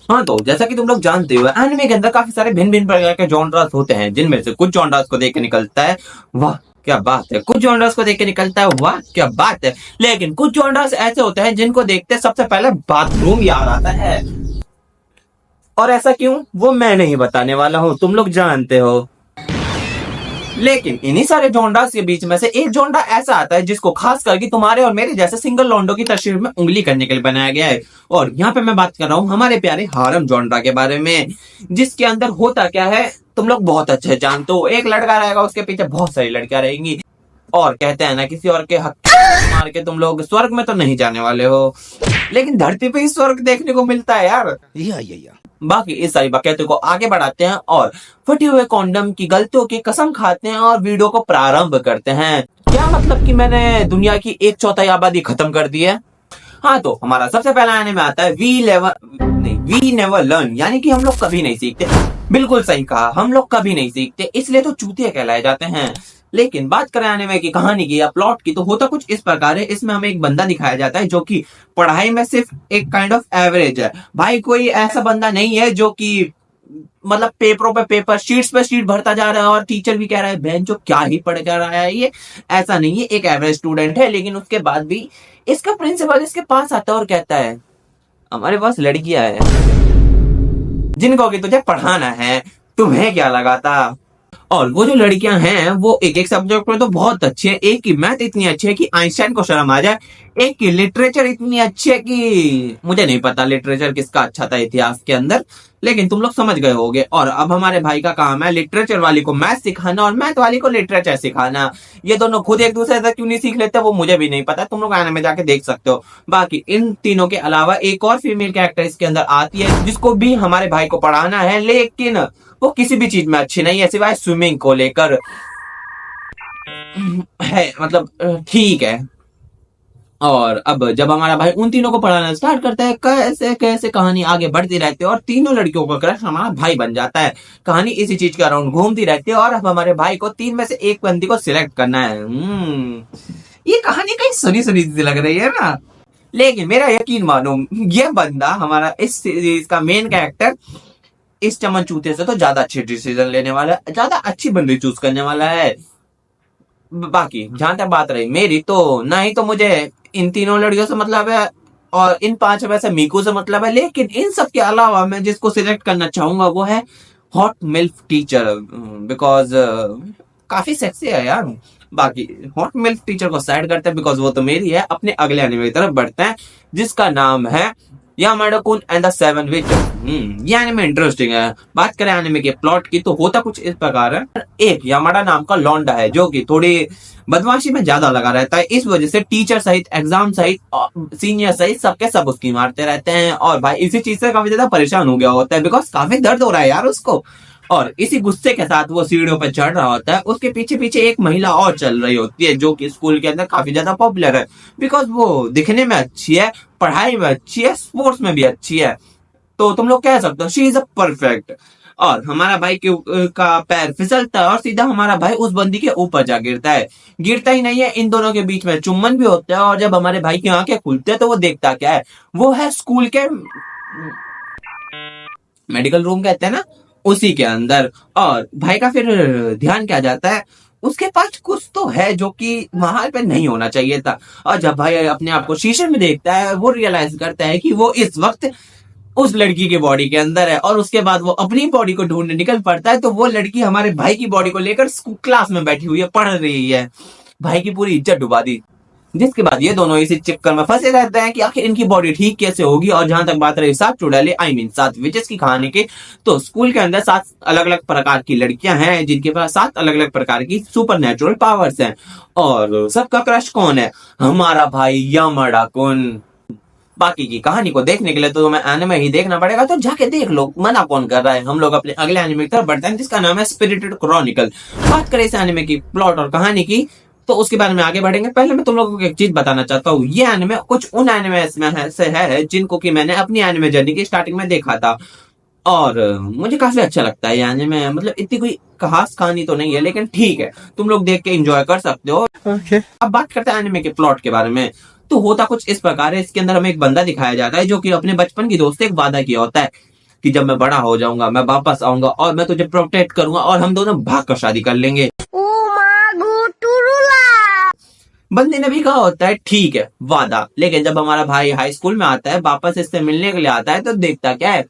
हाँ, तो जैसा कि तुम लोग जानते हो एनिमे के अंदर काफी सारे भिन्न भिन्न प्रकार के जॉनरास होते हैं, जिनमें से कुछ जॉनरास को देख के निकलता है वाह क्या बात है, कुछ जॉनरास को देख के निकलता है वाह क्या बात है, लेकिन कुछ जॉनरास ऐसे होते हैं जिनको देखते सबसे पहले बाथरूम याद आता है। और ऐसा क्यों वो मैं नहीं बताने वाला हूँ, तुम लोग जानते हो। लेकिन इन्हीं सारे जोनरास के बीच में से एक जोनरा ऐसा आता है जिसको खास करके तुम्हारे और मेरे जैसे सिंगल लॉन्डो की तस्वीर में उंगली करने के लिए बनाया गया है। और यहाँ पे मैं बात कर रहा हूँ हमारे प्यारे हारम जोनरा के बारे में, जिसके अंदर होता क्या है तुम लोग बहुत अच्छे जानते हो। एक लड़का रहेगा, उसके पीछे बहुत सारी लड़कियां रहेंगी, और कहते हैं ना किसी और के हक मार के तुम लोग स्वर्ग में तो नहीं जाने वाले हो, लेकिन धरती पे ही स्वर्ग देखने को मिलता है यार। या। बाकी इस सारी बकैती को आगे बढ़ाते हैं और फटे हुए कॉन्डम की गलतियों की कसम खाते हैं और वीडियो को प्रारंभ करते हैं। क्या मतलब कि मैंने दुनिया की 1/4 आबादी खत्म कर दी है? हाँ, तो हमारा सबसे पहला आने में आता है वी नेवर लर्न, यानी कि हम लोग कभी नहीं सीखते। बिल्कुल सही कहा, हम लोग कभी नहीं सीखते, इसलिए तो चूतिया कहलाए जाते हैं। लेकिन बात करें एनिमे की कहानी की या प्लॉट की, तो होता कुछ इस प्रकार है। इसमें हमें एक बंदा दिखाया जाता है जो कि पढ़ाई में सिर्फ एक काइंड ऑफ एवरेज है। भाई कोई ऐसा बंदा नहीं है जो कि मतलब पेपरों पे पेपर, शीट्स पे शीट भरता जा रहा है और टीचर भी कह रहा है बहन जो क्या ही पढ़ कर रहा है ये। ऐसा नहीं है, एक एवरेज स्टूडेंट है, लेकिन उसके बाद भी इसका प्रिंसिपल इसके पास आता है और कहता है हमारे पास लड़कियां हैं जिनको कि तुझे पढ़ाना है, तुम्हें क्या लगाता। और वो जो लड़कियां हैं वो एक एक सब्जेक्ट में तो बहुत अच्छी है। एक की मैथ इतनी अच्छी है कि आइंस्टाइन को शर्म आ जाए, एक की लिटरेचर इतनी अच्छी है कि मुझे नहीं पता लिटरेचर किसका अच्छा था इतिहास के अंदर, लेकिन तुम लोग समझ गए होगे। और अब हमारे भाई का काम है लिटरेचर वाली को मैथ सिखाना और मैथ वाली को लिटरेचर सिखाना। ये दोनों खुद एक दूसरे से क्यों नहीं सीख लेते वो मुझे भी नहीं पता, तुम लोग आने में जाके देख सकते हो। बाकी इन तीनों के अलावा एक और फीमेल कैरेक्टर इसके अंदर आती है जिसको भी हमारे भाई को पढ़ाना है, लेकिन वो किसी भी चीज में अच्छी नहीं है सिवाय स्विमिंग को लेकर है, मतलब ठीक है। और अब जब हमारा भाई उन तीनों को पढ़ाना स्टार्ट करता है, कैसे कैसे कहानी आगे बढ़ती रहती है और तीनों लड़कियों का क्रश हमारा भाई बन जाता है। कहानी इसी चीज के अराउंड घूमती रहती है और अब हमारे भाई को 3 में से एक बंदी को सिलेक्ट करना है। ये कहानी कहीं सुनी सुनी सी लग रही है ना, लेकिन मेरा यकीन मानो ये बंदा हमारा इस सीरीज का मेन कैरेक्टर इस चमन चूते से तो ज्यादा अच्छे डिसीजन लेने वाला है, ज्यादा अच्छी बंदी चूज करने वाला है। बाकी जहां तक बात रही मेरी, तो ना ही तो मुझे इन तीनों लड़कियों से मतलब है और इन 5 में से मीकू से मतलब है, लेकिन इन सब के अलावा मैं जिसको सिलेक्ट करना चाहूंगा वो है हॉट मिल्फ टीचर, बिकॉज काफी सेक्सी है यार। बाकी हॉट मिल्फ टीचर को साइड करते हैं बिकॉज वो तो मेरी है। अपने अगले एनिमे की तरफ बढ़ते हैं जिसका नाम है यामाडा-कुन एंड द सेवन विचेस। ये एनिमे इंटरेस्टिंग है। बात करें एनिमे के प्लॉट की तो होता कुछ इस प्रकार है। एक यामाडा नाम का लौंडा है जो कि थोड़ी बदमाशी में ज्यादा लगा रहता है, इस वजह से टीचर सहित, एग्जाम सहित, सीनियर सहित सबके सब उसकी मारते रहते हैं। और भाई इसी चीज से काफी ज्यादा परेशान हो गया होता है बिकॉज काफी दर्द हो रहा है यार उसको। और इसी गुस्से के साथ वो सीढ़ियों पर चढ़ रहा होता है। उसके पीछे पीछे एक महिला और चल रही होती है जो कि स्कूल के अंदर काफी ज्यादा पॉपुलर है बिकॉज वो दिखने में अच्छी है, पढ़ाई में अच्छी है, स्पोर्ट्स में भी अच्छी है। तो तुम लोग कह सकते हो शी इज अ परफेक्ट। और हमारा भाई का पैर फिसलता है और सीधा हमारा भाई उस बंदी के ऊपर जा गिरता है। गिरता ही नहीं है, इन दोनों के बीच में चुम्बन भी होता है। और जब हमारे भाई की आंखें खुलती है तो वो देखता क्या है, वो है स्कूल के मेडिकल रूम कहते हैं ना, उसी के अंदर। और भाई का फिर ध्यान क्या जाता है, उसके पास कुछ तो है जो कि वहां पे नहीं होना चाहिए था। और जब भाई अपने आप को शीशे में देखता है वो रियलाइज करता है कि वो इस वक्त उस लड़की की बॉडी के अंदर है। और उसके बाद वो अपनी बॉडी को ढूंढने निकल पड़ता है तो वो लड़की हमारे भाई की बॉडी को लेकर क्लास में बैठी हुई है, पढ़ रही है। भाई की पूरी इज्जत डुबा दी, जिसके बाद ये दोनों इसी चक्कर में फंसे रहते हैं कि आखिर इनकी बॉडी ठीक कैसे होगी। और जहां तक बात रही 7 चुड़ैले सात विचेस की कहानी की, तो स्कूल के अंदर 7 अलग अलग प्रकार की लड़कियां हैं जिनके पास 7 अलग अलग प्रकार की सुपर नेचुरल पावर्स हैं। और सबका क्रश कौन है, हमारा भाई यामाडा-कुन। बाकी की कहानी को देखने के लिए तो तुम्हें एनिमे ही देखना पड़ेगा, तो जाके देख लो, मना कौन कर रहा है। हम लोग अपने अगले एनिमे की तरफ बढ़ते हैं जिसका नाम है स्पिरिटेड क्रॉनिकल। बात करें इस एनिमे की प्लॉट और कहानी की तो उसके बारे में आगे बढ़ेंगे। पहले मैं तुम लोगों को एक चीज बताना चाहता हूँ, ये एनिमे कुछ उन एनिमे में से है जिनको कि मैंने अपनी एनिमे जर्नी की स्टार्टिंग में देखा था और मुझे काफी अच्छा लगता है। ये एनिमे मतलब इतनी कोई खास कहानी तो नहीं है, लेकिन ठीक है, तुम लोग देख के एंजॉय कर सकते हो। अब बात करते हैं एनिमे के प्लॉट के बारे में। तो होता कुछ इस प्रकार है, इसके अंदर हमें एक बंदा दिखाया जाता है जो कि अपने बचपन की दोस्त से एक वादा किया होता है कि जब मैं बड़ा हो जाऊंगा मैं वापस आऊंगा और मैं तुझे प्रोटेक्ट करूंगा और हम दोनों भाग कर शादी कर लेंगे। बंदे ने भी कहा होता है ठीक है वादा, लेकिन जब हमारा भाई हाई स्कूल में आता है वापस इससे मिलने के लिए आता है तो देखता क्या है,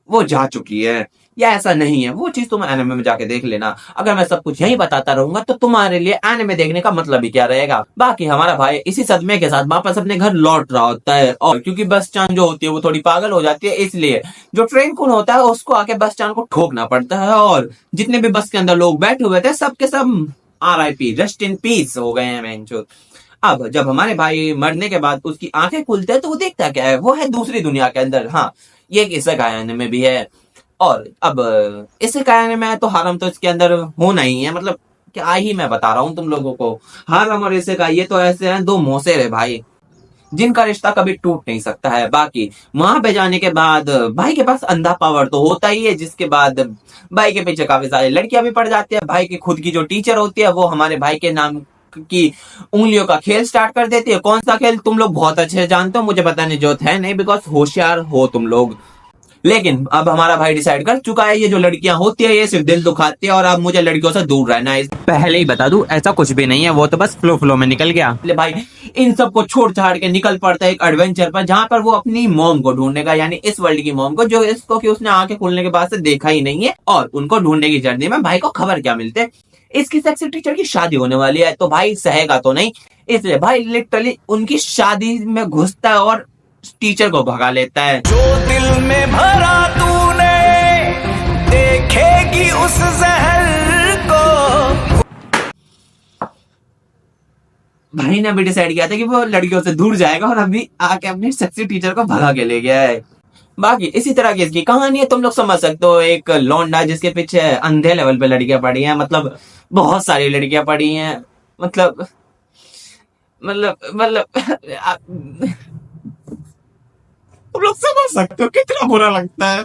वो जा चुकी है। या ऐसा नहीं है, वो चीज तुम एनिमे में जाके देख लेना। अगर मैं सब कुछ यही बताता रहूंगा तो तुम्हारे लिए एनिमे देखने का मतलब ही क्या रहेगा। बाकी हमारा भाई इसी सदमे के साथ वापस अपने घर लौट रहा होता है और क्योंकि बस चांद जो होती है वो थोड़ी पागल हो जाती है, इसलिए जो ट्रेन कौन होता है उसको आके बस चांद को ठोकना पड़ता है और जितने भी बस के अंदर लोग बैठे हुए थे सबके सब RIP रेस्ट इन पीस हो गए हैं मैंचो। अब जब हमारे भाई मरने के बाद उसकी आंखें खुलते हैं तो वो देखता क्या है, वो है दूसरी दुनिया के अंदर। हाँ, ये एक इसेकाई में भी है। और अब इसेकाई में तो हरम तो इसके अंदर होना ही है, मतलब क्या ही मैं बता रहा हूँ तुम लोगों को। हरम और इसेकाई ये तो ऐसे हैं दो मोसेर है भाई, जिनका रिश्ता कभी टूट नहीं सकता है। बाकी वहां पे जाने के बाद भाई के पास अंधा पावर तो होता ही है, जिसके बाद भाई के पीछे काफी सारी लड़कियां भी पड़ जाती है। भाई की खुद की जो टीचर होती है वो हमारे भाई के नाम की उंगलियों का खेल स्टार्ट कर देती है। कौन सा खेल तुम लोग बहुत अच्छे से जानते हो, मुझे बताने की जरूरत है नहीं बिकॉज होशियार हो तुम लोग। लेकिन अब हमारा भाई डिसाइड कर चुका है ये जो लड़कियां होती है ये सिर्फ दिल दुखाती है और अब मुझे लड़कियों से दूर रहना है। पहले ही बता दूं ऐसा कुछ भी नहीं है, वो तो बस फ्लो में निकल गया। ले भाई इन सबको छोड़ छाड़ के निकल पड़ता है एक एडवेंचर पर, जहां पर वो अपनी मॉम को ढूंढेगा, यानी इस वर्ल्ड की मॉम को, जो इसको कि उसने आंखें खुलने के बाद से देखा ही नहीं है। और उनको ढूंढने की जर्नी में भाई को खबर क्या मिलते, इसकी सेक्सी टीचर की शादी होने वाली है। तो भाई सहेगा तो नहीं, इसलिए भाई लिटरली उनकी शादी में घुसता है और टीचर को भगा लेता है। जो दिल में भरा तूने देखेगी उस जहर को। भाई ने भी डिसाइड किया था कि वो लड़कियों से दूर जाएगा और अभी आके अपनी सेक्सी टीचर को भगा के ले गया है। बाकी इसी तरह की इसकी कहानी है, तुम लोग समझ सकते हो। एक लौंडा जिसके पीछे अंधे लेवल पे लड़कियां पड़ी हैं, मतलब बहुत सारी लड़कियां पड़ी हैं, मतलब मतलब मतलब तुम लोग समझ सकते हो कितना बुरा लगता है।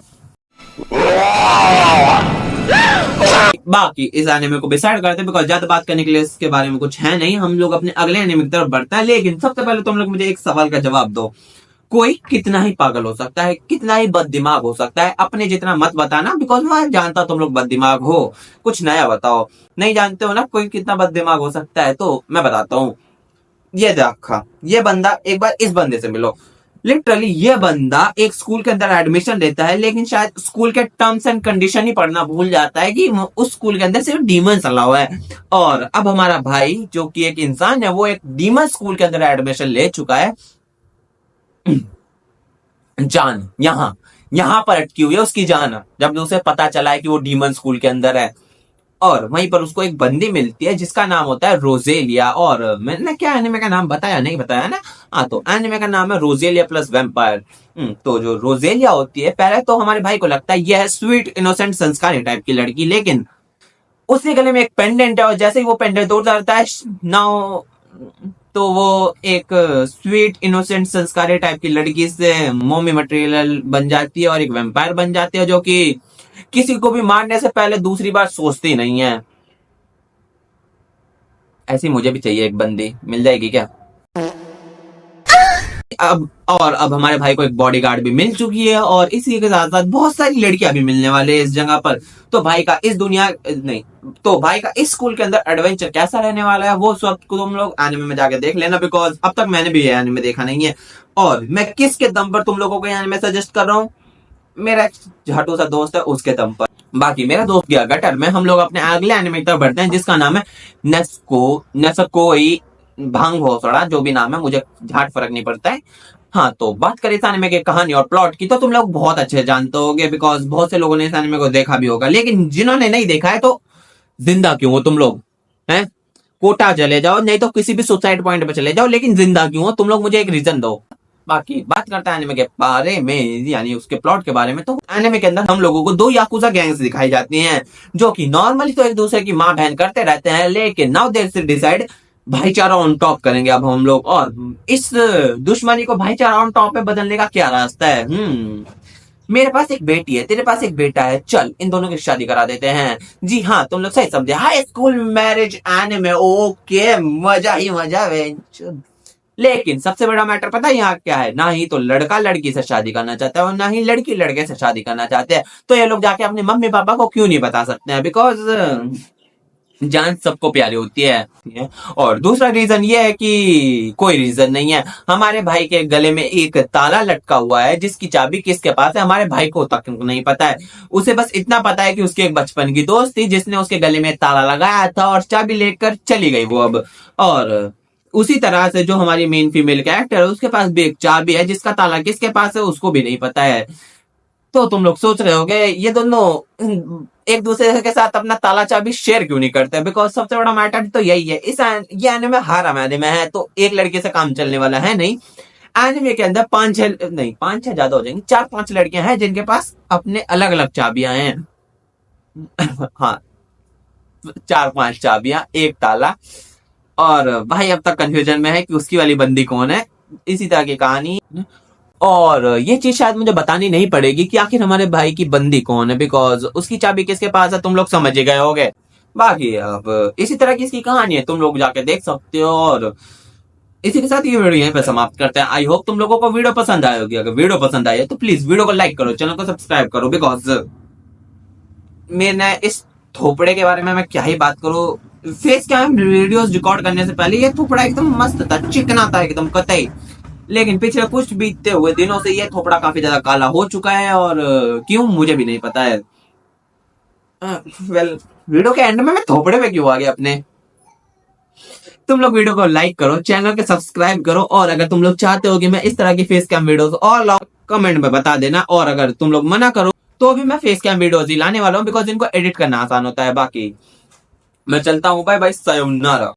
बाकी इस एनिमे को डिसाइड करते हैं बिकॉज ज्यादा बात करने के लिए इसके बारे में कुछ है नहीं, हम लोग अपने अगले एनिमे की तरफ बढ़ते हैं। लेकिन सबसे पहले तुम लोग मुझे एक सवाल का जवाब दो, कोई कितना ही पागल हो सकता है, कितना ही बददिमाग हो सकता है, अपने जितना मत बताना बिकॉज मैं जानता तुम लोग बददिमाग हो। कुछ नया बताओ, नहीं जानते हो ना कोई कितना बददिमाग हो सकता है, तो मैं बताता हूँ। ये देखा, ये बंदा, एक बार इस बंदे से मिलो। लिटरली ये बंदा एक स्कूल के अंदर एडमिशन लेता है, लेकिन शायद स्कूल के टर्म्स एंड कंडीशन ही पढ़ना भूल जाता है कि उस स्कूल के अंदर सिर्फ डीमंस अलाउ है। और अब हमारा भाई जो कि एक इंसान है वो एक डीमन स्कूल के अंदर एडमिशन ले चुका है। जान यहाँ पर अटकी हुई है उसकी जान, जब उसे पता चला है कि वो डीमन स्कूल के अंदर है। और वहीं पर उसको एक बंदी मिलती है जिसका नाम होता है रोजेलिया। और मैंने क्या एनिमे का नाम बताया नहीं बताया ना, हाँ तो एनिमे का नाम है रोजेलिया प्लस वैम्पायर। तो जो रोजेलिया होती है, पहले तो हमारे भाई को लगता है यह है स्वीट इनोसेंट संस्कारी टाइप की लड़की, लेकिन उसके गले में एक पेंडेंट है और जैसे ही वो पेंडेंट तोड़ जाता है नाउ तो वो एक स्वीट इनोसेंट संस्कारी टाइप की लड़की से मोमी मटेरियल बन जाती है और एक वैम्पायर बन जाती है, जो कि किसी को भी मारने से पहले दूसरी बार सोचती नहीं है। ऐसी मुझे भी चाहिए एक बंदी, मिल जाएगी क्या? अब हमारे भाई को एक बॉडीगार्ड भी मिल चुकी है और इसी के साथ साथ बहुत सारी लड़कियां भी मिलने वाले हैं इस जगह पर। तो भाई का इस दुनिया नहीं, तो भाई का इस स्कूल के अंदर एडवेंचर कैसा रहने वाला है वो सब तुम लोग एनिमे में जाके देख लेना, बिकॉज अब तक मैंने भी ये एनिमे देखा नहीं है। और मैं किसके दम पर तुम लोगों को ये एनिमे सजेस्ट कर रहा हूँ, मेरा एक झाटू सा दोस्त है उसके दम पर। बाकी मेरा दोस्त गया गटर में। हम लोग अपने अगले एनिमे की तरफ बढ़ते हैं जिसका नाम है नेस्कोई भांग भोसड़ा, जो भी नाम है मुझे झाट फर्क नहीं पड़ता है। हाँ, तो बात करें इस एनिमे की कहानी और प्लॉट की तो तुम लोग बहुत अच्छे जानते होगे बिकॉज बहुत से लोगों ने इस एनिमे को देखा भी होगा। लेकिन जिन्होंने नहीं देखा है तो जिंदा क्यों हो तुम लोग, हैं? कोटा चले जाओ, नहीं तो किसी भी सुसाइड पॉइंट पे चले जाओ, लेकिन जिंदा क्यों हो तुम लोग, मुझे एक रीजन दो। बाकी बात करते हैं एनिमे के बारे में, यानी उसके प्लॉट के बारे में। तो एनिमे के अंदर हम लोगों को दो याकुजा गैंग्स दिखाई जाती हैं जो कि नॉर्मली तो एक दूसरे की माँ बहन करते रहते हैं, लेकिन नाउ दे से डिसाइड भाईचारा ऑन टॉप करेंगे अब हम लोग। और इस दुश्मनी को भाईचारा ऑन टॉप पे बदलने का क्या रास्ता है? मेरे पास एक बेटी है, तेरे पास एक बेटा है, चल इन दोनों की शादी करा देते हैं। जी हाँ, तुम लोग सही समझे, high school marriage anime. Okay, मजा ही मजा। लेकिन सबसे बड़ा मैटर पता है यहाँ क्या है, ना ही तो लड़का लड़की से शादी करना चाहता है और ना ही लड़की लड़के से शादी करना चाहते हैं। तो ये लोग जाके अपने मम्मी पापा को क्यों नहीं बता सकते हैं? बिकॉज जान सबको प्यारी होती है। और दूसरा रीजन ये है कि कोई रीजन नहीं है। हमारे भाई के गले में एक ताला लटका हुआ है जिसकी चाबी किसके पास है हमारे भाई को तक नहीं पता है। उसे बस इतना पता है कि उसकी एक बचपन की दोस्त थी जिसने उसके गले में ताला लगाया था और चाबी लेकर चली गई वो अब। और उसी तरह से जो हमारी मेन फीमेल कैरेक्टर है उसके पास भी एक चाबी है जिसका ताला किसके पास है उसको भी नहीं पता है। तो तुम लोग सोच रहे होगे ये दोनों एक दूसरे के साथ अपना ताला चाबी शेयर क्यों नहीं करते? बिकॉज सबसे बड़ा मैटर तो यही है। ये एनिमे हर एनिमे है तो एक लड़के से काम चलने वाला है नहीं। एनिमे के अंदर 5-6 ज्यादा हो जाएंगे, 4-5 लड़कियां हैं जिनके पास अपने अलग अलग चाबियां हैं। हाँ, 4-5 चाबियां, एक ताला। और भाई अब तक कंफ्यूजन में है कि उसकी वाली बंदी कौन है। इसी तरह की कहानी। और ये चीज शायद मुझे बतानी नहीं पड़ेगी कि आखिर हमारे भाई की बंदी कौन है, बिकॉज उसकी चाबी किसके पास है तुम लोग समझ ही गए होगे। बाकी अब इसी तरह की इसकी कहानी है, तुम लोग जाके देख सकते हो। और इसी के साथ ये वीडियो यहीं पे समाप्त करते हैं। आई होप तुम लोगों को वीडियो पसंद आई होगी। अगर वीडियो पसंद आई है तो प्लीज वीडियो को लाइक करो, चैनल को सब्सक्राइब करो। बिकॉज मैंने इस थोपड़े के बारे में मैं क्या ही बात करूं। फेस कैम वीडियोस रिकॉर्ड करने से पहले ये थोपड़ा एकदम मस्त था, चिकना था एकदम कतई। लेकिन पिछले कुछ बीतते हुए दिनों से ये थोपड़ा काफी ज्यादा काला हो चुका है और क्यों मुझे भी नहीं पता है। वेल वीडियो के एंड में मैं थोपड़े पे क्यों आ गया अपने। तुम लोग वीडियो को लाइक करो, चैनल को सब्सक्राइब करो। और अगर तुम लोग चाहते हो कि मैं इस तरह की फेस कैम वीडियोस और कमेंट में बता देना। और अगर तुम लोग मना करो तो भी मैं फेस कैम वीडियोस ही लाने वाला हूँ बिकॉज इनको एडिट करना आसान होता है। बाकी मैं चलता हूँ, बाय बाय, सायोनारा।